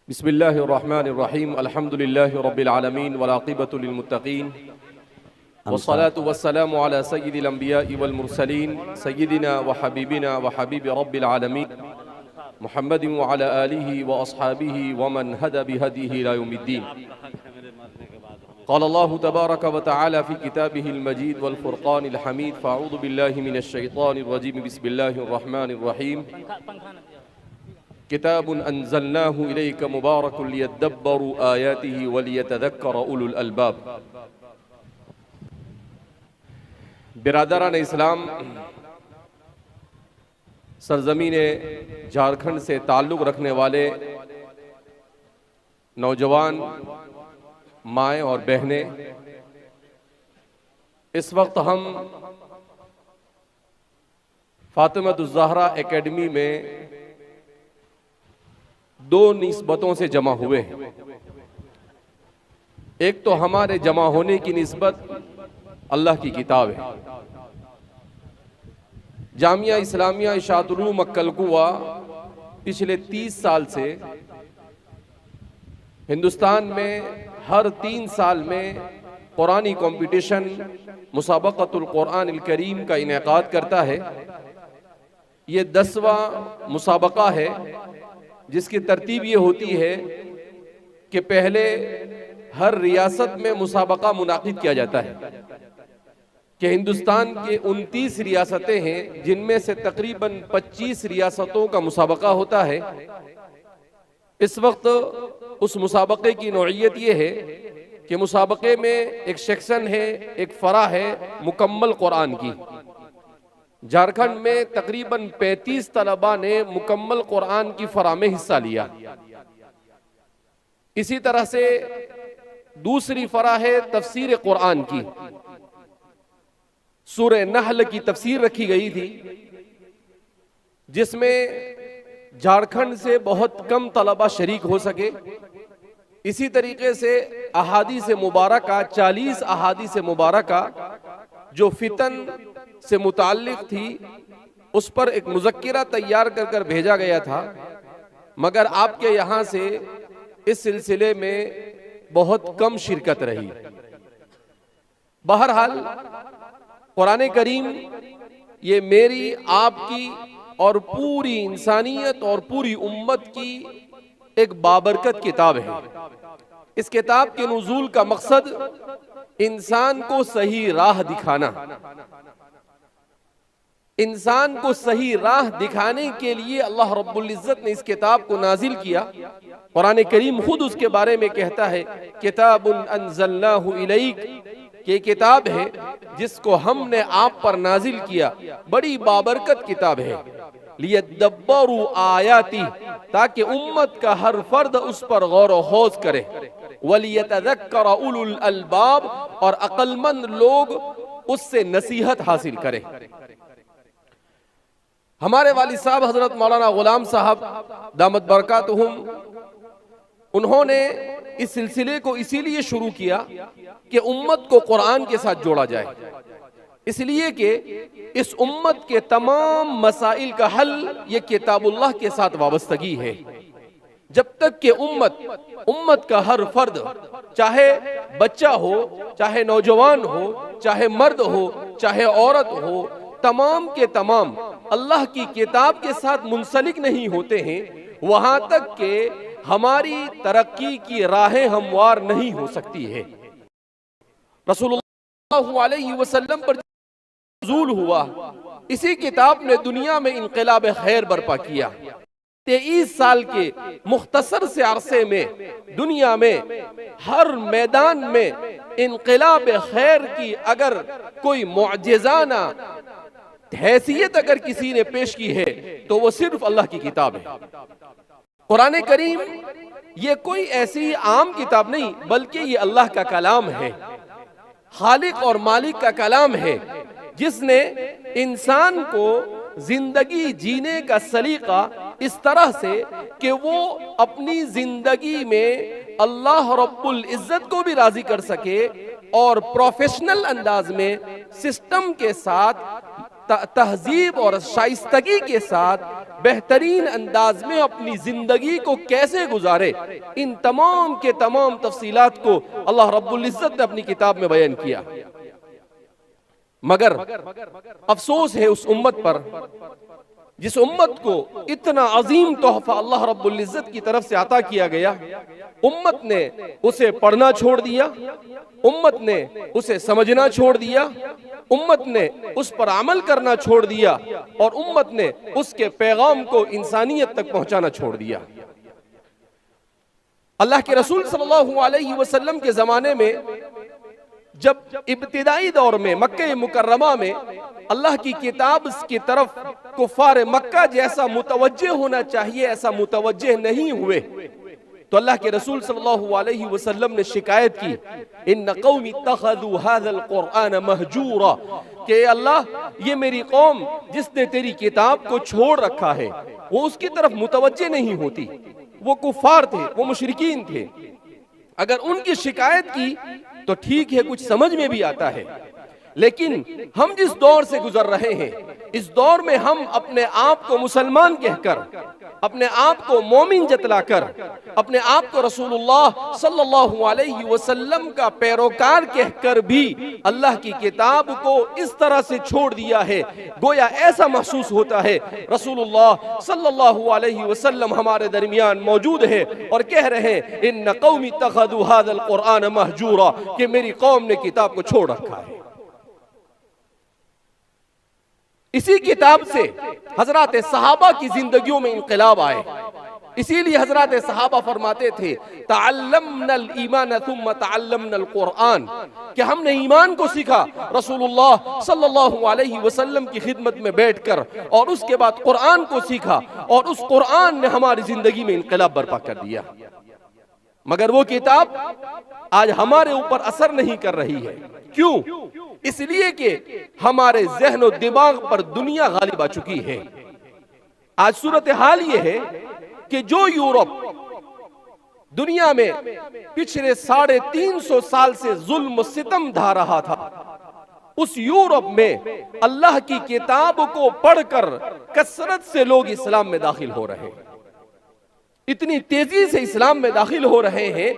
بسم اللہ الرحمن الرحیم الحمد للہ رب العالمین والعاقبۃ للمتقین والصلاة والسلام على سید الانبیاء والمرسلین سیدنا وحبیبنا وحبیب رب العالمین محمد وعلى آلہ واصحابہ ومن ہدى بہدیہ الى یوم الدین. قال اللہ تبارک وتعالی فی کتابہ المجید والفرقان الحمید فاعوذ باللہ من الشیطان الرجیم بسم اللہ الرحمن الرحیم. کتاب انزلناہ الیک مبارک لیدبروا آیاتہ ولیتذکر اولو الالباب. برادران اسلام، سرزمین جھارکھنڈ سے تعلق رکھنے والے نوجوان مائیں اور بہنیں، اس وقت ہم فاطمۃ الزہرا اکیڈمی میں دو نسبتوں سے جمع ہوئے ہیں. ایک تو ہمارے جمع ہونے کی نسبت اللہ کی کتاب ہے. جامعہ اسلامیہ اشاعت العلوم مکلکوا پچھلے 30 سال سے ہندوستان میں ہر 3 سال میں قرآنی کمپٹیشن مسابقۃ القرآن الکریم کا انعقاد کرتا ہے. یہ 10واں مسابقہ ہے جس کی ترتیب یہ ہوتی ہے کہ پہلے ہر ریاست میں مسابقہ منعقد کیا جاتا ہے کہ ہندوستان کے 29 ریاستیں ہیں جن میں سے تقریباً 25 ریاستوں کا مسابقہ ہوتا ہے. اس وقت اس مسابقے کی نوعیت یہ ہے کہ مسابقے میں ایک سیکشن ہے، ایک فرع ہے مکمل قرآن کی. جھارکھنڈ میں تقریباً 35 طلباء نے مکمل قرآن کی فرع میں حصہ لیا. اسی طرح سے دوسری فرع ہے تفسیر قرآن کی. سورہ نحل کی تفسیر رکھی گئی تھی جس میں جھارکھنڈ سے بہت کم طلباء شریک ہو سکے. اسی طریقے سے احادیث مبارکہ 40 احادیث مبارکہ جو فتن سے متعلق تھی اس پر ایک مذکرہ تیار کر بھیجا گیا تھا، مگر آپ کے یہاں سے اس سلسلے میں بہت کم شرکت رہی. بہرحال قرآن کریم یہ میری، آپ کی اور پوری انسانیت اور پوری امت کی ایک بابرکت کتاب ہے. اس کتاب کے نزول کا مقصد انسان کو صحیح راہ دکھانا. انسان کو صحیح راہ دکھانے کے لیے اللہ رب العزت نے اس کتاب کو نازل کیا. قرآن کریم خود اس کے بارے میں کہتا ہے کتاب انزلناہ الیک، یہ کتاب ہے جس کو ہم نے آپ پر نازل کیا، بڑی بابرکت کتاب ہے. لیدبروا آیاتی، تاکہ امت کا ہر فرد اس پر غور و خوض کرے. ولیتذکر اولو الالباب، اور عقل مند لوگ اس سے نصیحت حاصل کریں. ہمارے والد صاحب حضرت مولانا غلام صاحب دامت برکاتہم، انہوں نے اس سلسلے کو اسی لیے شروع کیا کہ امت کو قرآن کے ساتھ جوڑا جائے، اس لیے کہ اس امت کے تمام مسائل کا حل یہ کتاب اللہ کے ساتھ وابستگی ہے. جب تک کہ امت کا ہر فرد، چاہے بچہ ہو، چاہے نوجوان ہو، چاہے مرد ہو، چاہے عورت ہو، تمام کے تمام اللہ کی کتاب کے ساتھ منسلک نہیں ہوتے ہیں، وہاں تک کہ ہماری ترقی کی راہیں ہموار نہیں ہو سکتی ہے. رسول اللہ علیہ وسلم پر نزول ہوا، اسی کتاب نے دنیا میں انقلاب خیر برپا کیا. 23 سال کے مختصر سے عرصے میں دنیا میں ہر میدان میں انقلاب خیر کی اگر کوئی معجزانہ حیثیت اگر کسی نے پیش کی ہے تو وہ صرف اللہ کی کتاب ہے. قرآن کریم یہ کوئی ایسی عام کتاب نہیں، بلکہ یہ اللہ کا کلام ہے، خالق اور مالک کا کلام ہے، جس نے انسان کو زندگی جینے کا سلیقہ اس طرح سے کہ وہ اپنی زندگی میں اللہ رب العزت کو بھی راضی کر سکے اور پروفیشنل انداز میں سسٹم کے ساتھ تہذیب اور شائستگی کے ساتھ بہترین انداز میں اپنی زندگی کو کیسے گزارے، ان تمام کے تمام تفصیلات کو اللہ رب العزت نے اپنی کتاب میں بیان کیا۔ مگر افسوس ہے اس امت پر جس امت کو اتنا عظیم تحفہ اللہ رب العزت کی طرف سے عطا کیا گیا، امت نے اسے پڑھنا چھوڑ دیا، امت نے اسے سمجھنا چھوڑ دیا، امت نے اس پر عمل کرنا چھوڑ دیا، اور امت نے اس کے پیغام کو انسانیت تک پہنچانا چھوڑ دیا۔ اللہ کے رسول صلی اللہ علیہ وسلم کے زمانے میں جب ابتدائی دور میں مکہ مکرمہ میں اللہ کی کتاب کی طرف کفار مکہ جیسا متوجہ ہونا چاہیے ایسا متوجہ نہیں ہوئے، تو اللہ کے رسول صلی اللہ علیہ وسلم نے شکایت کی، ان قوم اتخذوا هذا القرآن مہجورا، کہ اے اللہ یہ میری قوم جس نے تیری کتاب کو چھوڑ رکھا ہے وہ اس کی طرف متوجہ نہیں ہوتی۔ وہ کفار تھے، وہ مشرکین تھے، اگر ان کی شکایت کی تو ٹھیک ہے، کچھ سمجھ میں بھی آتا ہے، لیکن ہم جس دور سے گزر رہے ہیں اس دور میں ہم اپنے آپ کو مسلمان کہہ کر، اپنے آپ کو مومن جتلا کر، اپنے آپ کو رسول اللہ صلی اللہ علیہ وسلم کا پیروکار کہہ کر بھی اللہ کی کتاب کو اس طرح سے چھوڑ دیا ہے، گویا ایسا محسوس ہوتا ہے رسول اللہ صلی اللہ علیہ وسلم ہمارے درمیان موجود ہے اور کہہ رہے ہیں ان قوم اتخذوا هذا القرآن مہجورا، کہ میری قوم نے کتاب کو چھوڑ رکھا ہے۔ اسی کتاب سے حضرات صحابہ کی زندگیوں میں انقلاب آئے، اسی لیے حضرات صحابہ فرماتے تھے تعلمنا الایمان ثم تعلمنا القرآن، کہ ہم نے ایمان کو سیکھا رسول اللہ صلی اللہ علیہ وسلم کی خدمت میں بیٹھ کر، اور اس کے بعد قرآن کو سیکھا، اور اس قرآن نے ہماری زندگی میں انقلاب برپا کر دیا۔ مگر وہ کتاب آج ہمارے اوپر اثر نہیں کر رہی ہے، کیوں؟ اس لیے کہ ہمارے ذہن و دماغ پر دنیا غالب آ چکی ہے۔ آج صورتحال یہ ہے کہ جو یورپ دنیا میں پچھلے 350 سال سے ظلم و ستم ڈھا رہا تھا، اس یورپ میں اللہ کی کتاب کو پڑھ کر کثرت سے لوگ اسلام میں داخل ہو رہے ہیں، اتنی تیزی سے اسلام میں داخل ہو رہے ہیں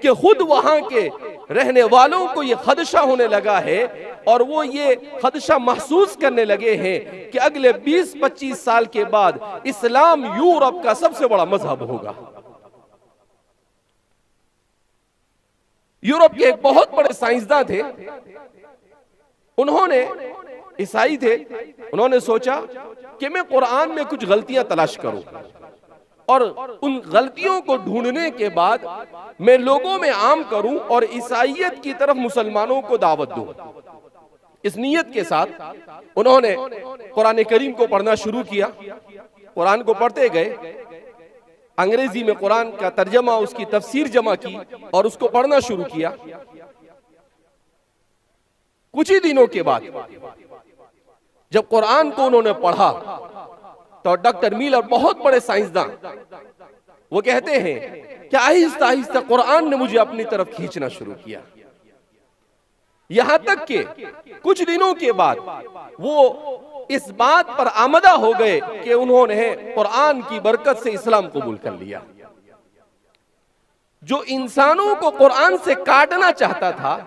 کہ خود وہاں کے رہنے والوں کو یہ خدشہ ہونے لگا ہے، اور وہ یہ خدشہ محسوس کرنے لگے ہیں کہ اگلے 20-25 سال کے بعد اسلام یورپ کا سب سے بڑا مذہب ہوگا۔ یورپ کے ایک بہت بڑے سائنسداں تھے، انہوں نے عیسائی تھے، انہوں نے سوچا کہ میں قرآن میں کچھ غلطیاں تلاش کروں، اور ان غلطیوں کو ڈھونڈنے کے بعد میں لوگوں میں عام کروں اور عیسائیت کی طرف مسلمانوں کو دعوت دوں۔ اس نیت کے ساتھ انہوں نے قرآن کریم کو پڑھنا شروع کیا، قرآن کو پڑھتے گئے، انگریزی میں قرآن کا ترجمہ، اس کی تفسیر جمع کی اور اس کو پڑھنا شروع کیا۔ کچھ ہی دنوں کے بعد جب قرآن کو انہوں نے پڑھا تو ڈاکٹر میلر بہت بڑے سائنسداں وہ کہتے ہیں کہ آہستہ آہستہ قرآن نے مجھے اپنی طرف کھینچنا شروع کیا، یہاں تک کہ کچھ دنوں کے بعد وہ اس بات پر آمدہ ہو گئے کہ انہوں نے قرآن کی برکت سے اسلام قبول کر لیا۔ جو انسانوں کو قرآن سے کاٹنا چاہتا تھا،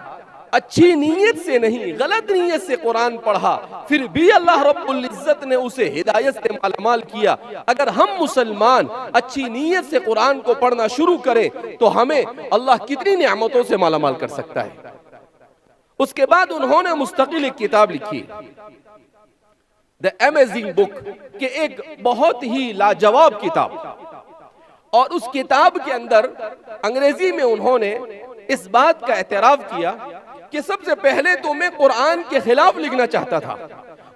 اچھی نیت سے نہیں غلط نیت سے قرآن پڑھا، پھر بھی اللہ رب العزت نے اسے ہدایت سے مالامال کیا۔ اگر ہم مسلمان اچھی نیت سے قرآن کو پڑھنا شروع کریں تو ہمیں اللہ کتنی نعمتوں سے مالامال کر سکتا ہے۔ اس کے بعد انہوں نے مستقل ایک کتاب لکھی، The Amazing Book، کہ ایک بہت ہی لاجواب کتاب، اور اس کتاب کے اندر انگریزی میں انہوں نے اس بات کا اعتراف کیا کہ سب سے پہلے تو میں قرآن کے خلاف لکھنا چاہتا تھا،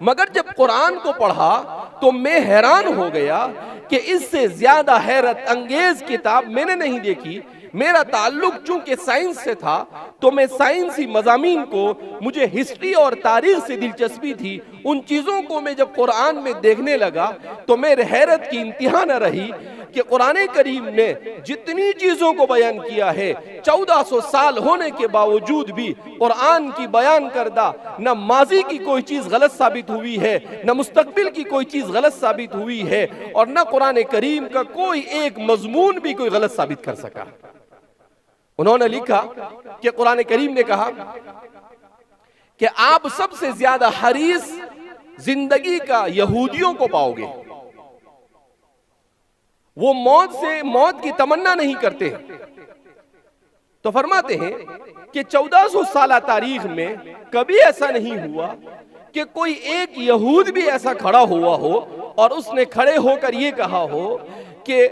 مگر جب قرآن کو پڑھا تو میں حیران ہو گیا کہ اس سے زیادہ حیرت انگیز کتاب میں نے نہیں دیکھی۔ میرا تعلق چونکہ سائنس سے تھا تو میں سائنسی مضامین کو، مجھے ہسٹری اور تاریخ سے دلچسپی تھی، ان چیزوں کو میں جب قرآن میں دیکھنے لگا تو میرے حیرت کی انتہا نہ رہی کہ قرآن کریم نے جتنی چیزوں کو بیان کیا ہے 1400 سال ہونے کے باوجود بھی قرآن کی بیان کردہ نہ ماضی کی کوئی چیز غلط ثابت ہوئی ہے، نہ مستقبل کی کوئی چیز غلط ثابت ہوئی ہے، اور نہ قرآن کریم کا کوئی ایک مضمون بھی کوئی غلط ثابت کر سکا۔ انہوں نے لکھا کہ قرآن کریم نے کہا کہ آپ سب سے زیادہ حریص زندگی کا یہودیوں کو پاؤ گے، وہ موت کی تمنا نہیں کرتے۔ تو فرماتے ہیں کہ 1400 سالہ تاریخ میں کبھی ایسا نہیں ہوا کہ کوئی ایک یہود بھی ایسا کھڑا ہوا ہو اور اس نے کھڑے ہو کر یہ کہا ہو کہ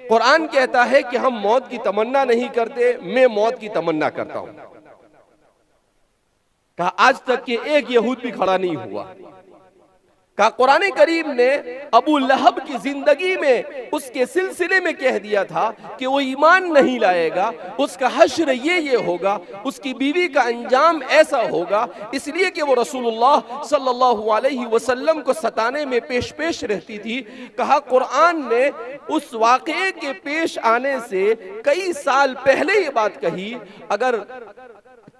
قرآن کہتا ہے کہ ہم موت کی تمنا نہیں کرتے، میں موت کی تمنا کرتا ہوں۔ کہا آج تک کہ ایک یہود بھی کھڑا نہیں ہوا۔ کہا قرآن کریم نے ابو لہب کی زندگی میں اس کے سلسلے میں کہہ دیا تھا کہ وہ ایمان نہیں لائے گا، اس کا حشر یہ ہوگا، اس کی بیوی کا انجام ایسا ہوگا، اس لیے کہ وہ رسول اللہ صلی اللہ علیہ وسلم کو ستانے میں پیش رہتی تھی۔ کہا قرآن نے اس واقعے کے پیش آنے سے کئی سال پہلے یہ بات کہی، اگر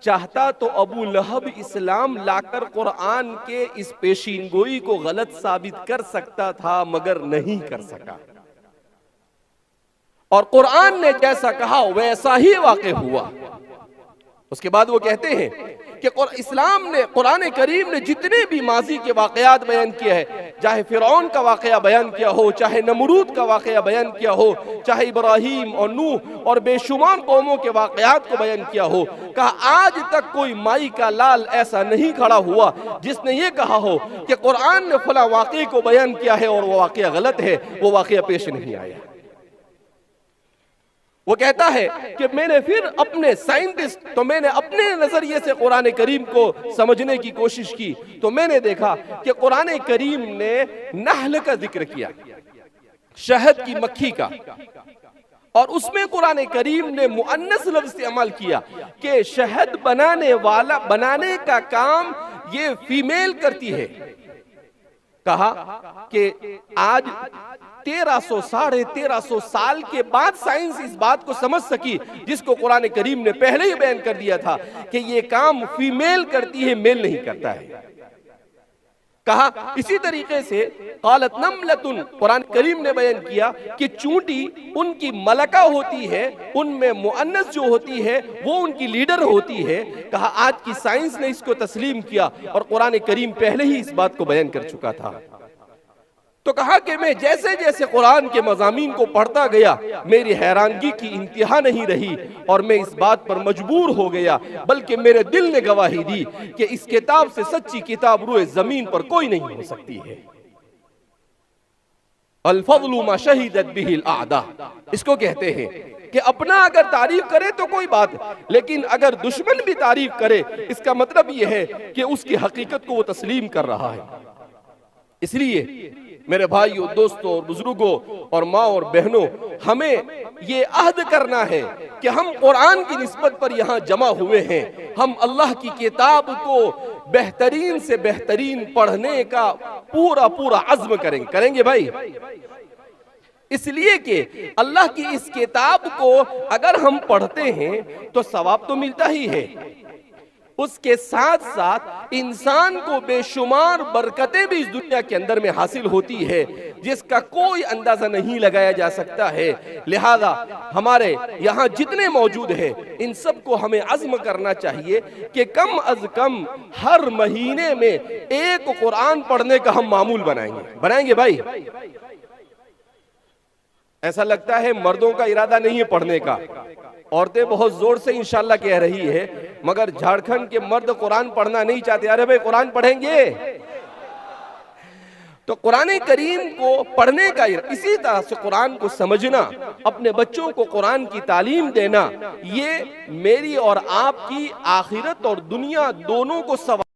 چاہتا تو ابو لہب اسلام لا کر قرآن کے اس پیشین گوئی کو غلط ثابت کر سکتا تھا، مگر نہیں کر سکا۔ اور قرآن نے جیسا کہا ویسا ہی واقع ہوا۔ اس کے بعد وہ کہتے ہیں کہ اسلام نے، قرآن کریم نے جتنے بھی ماضی کے واقعات بیان کیا ہے، چاہے فرعون کا واقعہ بیان کیا ہو، چاہے نمرود کا واقعہ بیان کیا ہو، چاہے ابراہیم اور نوح اور بے شمار قوموں کے واقعات کو بیان کیا ہو، کہا آج تک کوئی مائی کا لال ایسا نہیں کھڑا ہوا جس نے یہ کہا ہو کہ قرآن نے فلاں واقعے کو بیان کیا ہے اور وہ واقعہ غلط ہے، وہ واقعہ پیش نہیں آیا۔ وہ کہتا ہے کہ میں نے پھر اپنے سائنٹسٹ، تو میں نے اپنے نظریے سے قرآن کریم کو سمجھنے کی کوشش کی، تو میں نے دیکھا کہ قرآن کریم نے نحل کا ذکر کیا، شہد کی مکھی کا، اور اس میں قرآن کریم نے مؤنث لفظ استعمال کیا کہ شہد بنانے کا کام یہ فیمیل کرتی ہے۔ کہا کہ آج 1300 سال کے بعد سائنس اس بات کو سمجھ سکی جس کو قرآن کریم نے پہلے ہی بیان کر دیا تھا کہ یہ کام فیمیل کرتی ہے، میل نہیں کرتا ہے۔ کہا اسی طریقے سے قالت نملۃ، قرآن کریم نے بیان کیا کہ چونٹی ان کی ملکہ ہوتی ہے، ان میں مؤنث جو ہوتی ہے وہ ان کی لیڈر ہوتی ہے۔ کہا آج کی سائنس نے اس کو تسلیم کیا اور قرآن کریم پہلے ہی اس بات کو بیان کر چکا تھا۔ تو کہا کہ میں جیسے جیسے قرآن کے مضامین کو پڑھتا گیا میری حیرانگی کی انتہا نہیں رہی، اور میں اس بات پر مجبور ہو گیا، بلکہ میرے دل نے گواہی دی کہ اس کتاب سے سچی کتاب روئے زمین پر کوئی نہیں ہو سکتی ہے۔ الفضل ما شہدت بہ الاعداء، اس کو کہتے ہیں کہ اپنا اگر تعریف کرے تو کوئی بات، لیکن اگر دشمن بھی تعریف کرے اس کا مطلب یہ ہے کہ اس کی حقیقت کو وہ تسلیم کر رہا ہے۔ اس لیے میرے بھائیوں، دوستوں اور بزرگوں اور ماں اور بہنوں، ہمیں یہ عہد کرنا ہے کہ ہم قرآن کی نسبت پر یہاں جمع ہوئے ہیں، ہم اللہ کی کتاب کو بہترین سے بہترین پڑھنے کا پورا عزم کریں گے بھائی، اس لیے کہ اللہ کی اس کتاب کو اگر ہم پڑھتے ہیں تو ثواب تو ملتا ہی ہے، اس کے ساتھ ساتھ انسان کو بے شمار برکتیں بھی اس دنیا کے اندر میں حاصل ہوتی ہے جس کا کوئی اندازہ نہیں لگایا جا سکتا ہے۔ لہذا ہمارے یہاں جتنے موجود ہیں ان سب کو ہمیں عزم کرنا چاہیے کہ کم از کم ہر مہینے میں ایک قرآن پڑھنے کا ہم معمول بنائیں گے بھائی۔ ایسا لگتا ہے مردوں کا ارادہ نہیں ہے پڑھنے کا، عورتیں بہت زور سے انشاءاللہ کہہ رہی ہے، مگر جھارکھنڈ کے مرد قرآن پڑھنا نہیں چاہتے۔ ارے بھائی قرآن پڑھیں گے تو قرآن کریم کو پڑھنے کا، اسی طرح سے قرآن کو سمجھنا، اپنے بچوں کو قرآن کی تعلیم دینا، یہ میری اور آپ کی آخرت اور دنیا دونوں کو ثواب